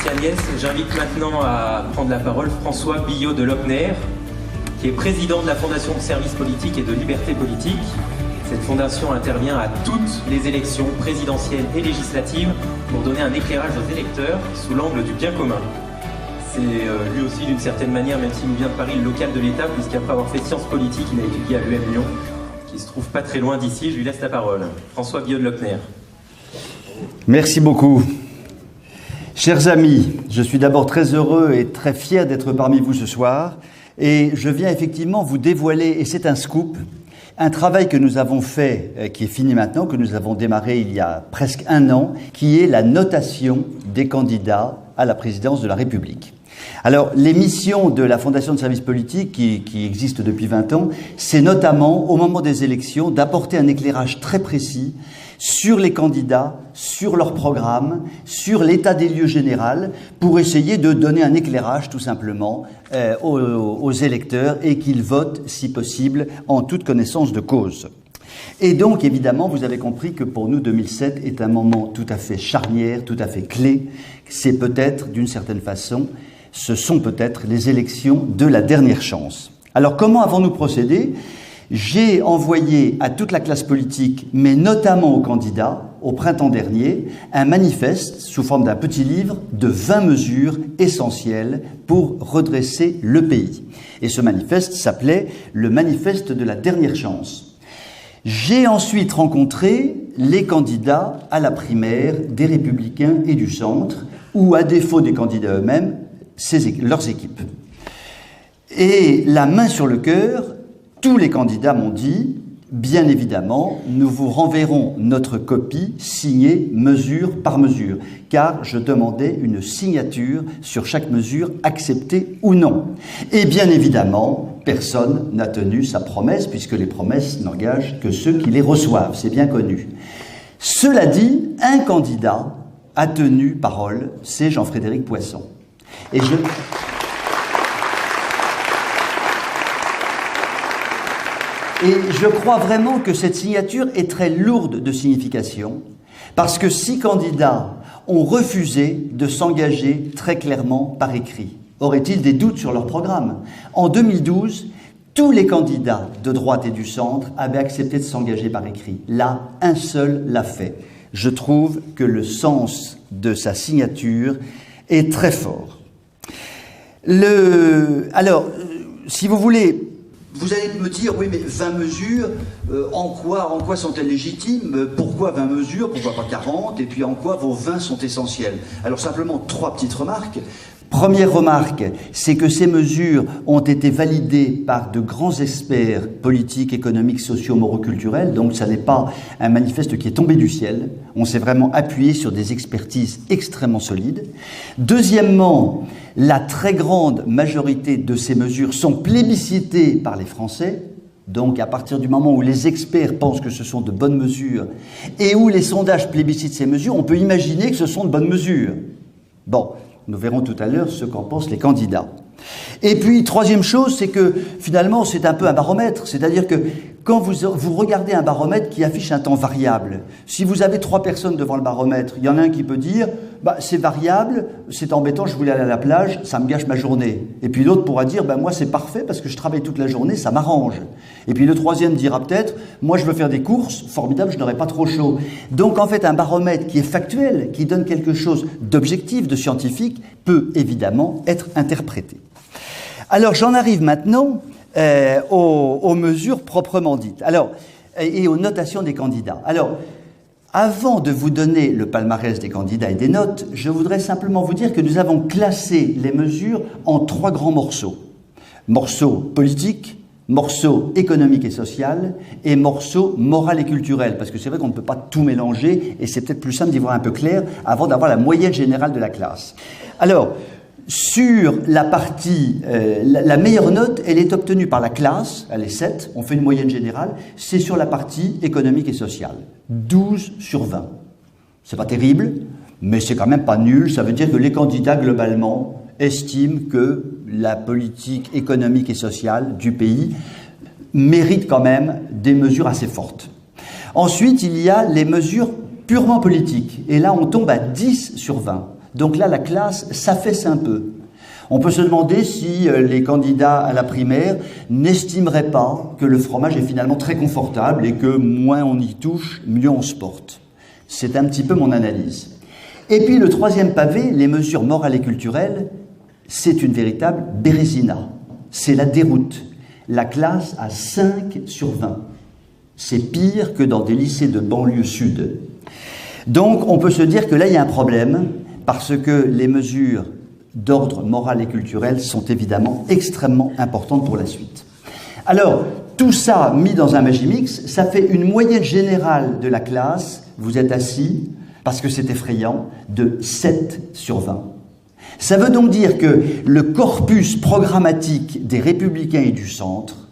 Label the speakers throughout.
Speaker 1: Agnès. J'invite maintenant à prendre la parole François Billot de Lopner, qui est président de la Fondation de services politiques et de liberté politique. Cette fondation intervient à toutes les élections présidentielles et législatives pour donner un éclairage aux électeurs sous l'angle du bien commun. C'est lui aussi, d'une certaine manière, même s'il nous vient de Paris, le local de l'État, puisqu'après avoir fait sciences politiques, il a étudié à l'UM Lyon, qui se trouve pas très loin d'ici. Je lui laisse la parole. François Billot de Lopner.
Speaker 2: Merci beaucoup. Chers amis, je suis d'abord très heureux et très fier d'être parmi vous ce soir. Et je viens effectivement vous dévoiler, et c'est un scoop, un travail que nous avons fait, qui est fini maintenant, que nous avons démarré il y a presque un an, qui est la notation des candidats à la présidence de la République. Alors, les missions de la Fondation de services politiques, qui existe depuis 20 ans, c'est notamment, au moment des élections, d'apporter un éclairage très précis sur les candidats, sur leur programme, sur l'état des lieux général, pour essayer de donner un éclairage, tout simplement, aux électeurs et qu'ils votent, si possible, en toute connaissance de cause. Et donc, évidemment, vous avez compris que pour nous, 2007 est un moment tout à fait charnière, tout à fait clé. C'est peut-être, d'une certaine façon, ce sont peut-être les élections de la dernière chance. Alors, comment avons-nous procédé ? J'ai envoyé à toute la classe politique, mais notamment aux candidats, au printemps dernier, un manifeste sous forme d'un petit livre de 20 mesures essentielles pour redresser le pays. Et ce manifeste s'appelait le manifeste de la dernière chance. J'ai ensuite rencontré les candidats à la primaire des Républicains et du Centre, ou à défaut des candidats eux-mêmes, leurs équipes. Et la main sur le cœur, tous les candidats m'ont dit, bien évidemment, nous vous renverrons notre copie signée mesure par mesure, car je demandais une signature sur chaque mesure, acceptée ou non. Et bien évidemment, personne n'a tenu sa promesse, puisque les promesses n'engagent que ceux qui les reçoivent, c'est bien connu. Cela dit, un candidat a tenu parole, c'est Jean-Frédéric Poisson. Et je crois vraiment que cette signature est très lourde de signification, parce que 6 candidats ont refusé de s'engager très clairement par écrit. Aurait-il des doutes sur leur programme ? En 2012, tous les candidats de droite et du centre avaient accepté de s'engager par écrit. Là, un seul l'a fait. Je trouve que le sens de sa signature est très fort. Alors, si vous voulez, vous allez me dire, oui, mais 20 mesures, en quoi sont-elles légitimes ? Pourquoi 20 mesures ? Pourquoi pas 40 ? Et puis en quoi vos 20 sont essentielles ? Alors simplement 3 petites remarques. Première remarque, c'est que ces mesures ont été validées par de grands experts politiques, économiques, sociaux, moraux, culturels. Donc ça n'est pas un manifeste qui est tombé du ciel. On s'est vraiment appuyé sur des expertises extrêmement solides. Deuxièmement, la très grande majorité de ces mesures sont plébiscitées par les Français. Donc à partir du moment où les experts pensent que ce sont de bonnes mesures et où les sondages plébiscitent ces mesures, on peut imaginer que ce sont de bonnes mesures. Bon. Nous verrons tout à l'heure ce qu'en pensent les candidats. Et puis, troisième chose, c'est que finalement, c'est un peu un baromètre. C'est-à-dire que quand vous regardez un baromètre qui affiche un temps variable, si vous avez 3 personnes devant le baromètre, il y en a un qui peut dire « c'est variable, c'est embêtant, je voulais aller à la plage, ça me gâche ma journée ». Et puis l'autre pourra dire « moi, c'est parfait parce que je travaille toute la journée, ça m'arrange ». Et puis le troisième dira peut-être « moi, je veux faire des courses, formidable, je n'aurai pas trop chaud ». Donc en fait, un baromètre qui est factuel, qui donne quelque chose d'objectif, de scientifique, peut évidemment être interprété. Alors j'en arrive maintenant aux mesures proprement dites. Alors, et aux notations des candidats. Alors, avant de vous donner le palmarès des candidats et des notes, je voudrais simplement vous dire que nous avons classé les mesures en 3 grands morceaux. Morceau politique, morceau économique et social, et morceau moral et culturel. Parce que c'est vrai qu'on ne peut pas tout mélanger, et c'est peut-être plus simple d'y voir un peu clair avant d'avoir la moyenne générale de la classe. Alors, sur la partie, la meilleure note, elle est obtenue par la classe, elle est 7, on fait une moyenne générale, c'est sur la partie économique et sociale, 12 sur 20. C'est pas terrible, mais c'est quand même pas nul, ça veut dire que les candidats, globalement, estiment que la politique économique et sociale du pays mérite quand même des mesures assez fortes. Ensuite, il y a les mesures purement politiques, et là on tombe à 10 sur 20. Donc là, la classe s'affaisse un peu. On peut se demander si les candidats à la primaire n'estimeraient pas que le fromage est finalement très confortable et que moins on y touche, mieux on se porte. C'est un petit peu mon analyse. Et puis le troisième pavé, les mesures morales et culturelles, c'est une véritable bérésina. C'est la déroute. La classe a 5 sur 20. C'est pire que dans des lycées de banlieue sud. Donc on peut se dire que là il y a un problème parce que les mesures d'ordre moral et culturel sont évidemment extrêmement importantes pour la suite. Alors, tout ça mis dans un Magimix, ça fait une moyenne générale de la classe, vous êtes assis, parce que c'est effrayant, de 7 sur 20. Ça veut donc dire que le corpus programmatique des Républicains et du centre,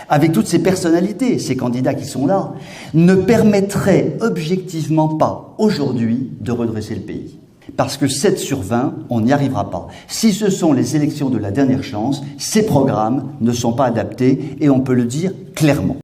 Speaker 2: avec toutes ces personnalités, ces candidats qui sont là, ne permettrait objectivement pas aujourd'hui de redresser le pays. Parce que 7 sur 20, on n'y arrivera pas. Si ce sont les élections de la dernière chance, ces programmes ne sont pas adaptés et on peut le dire clairement.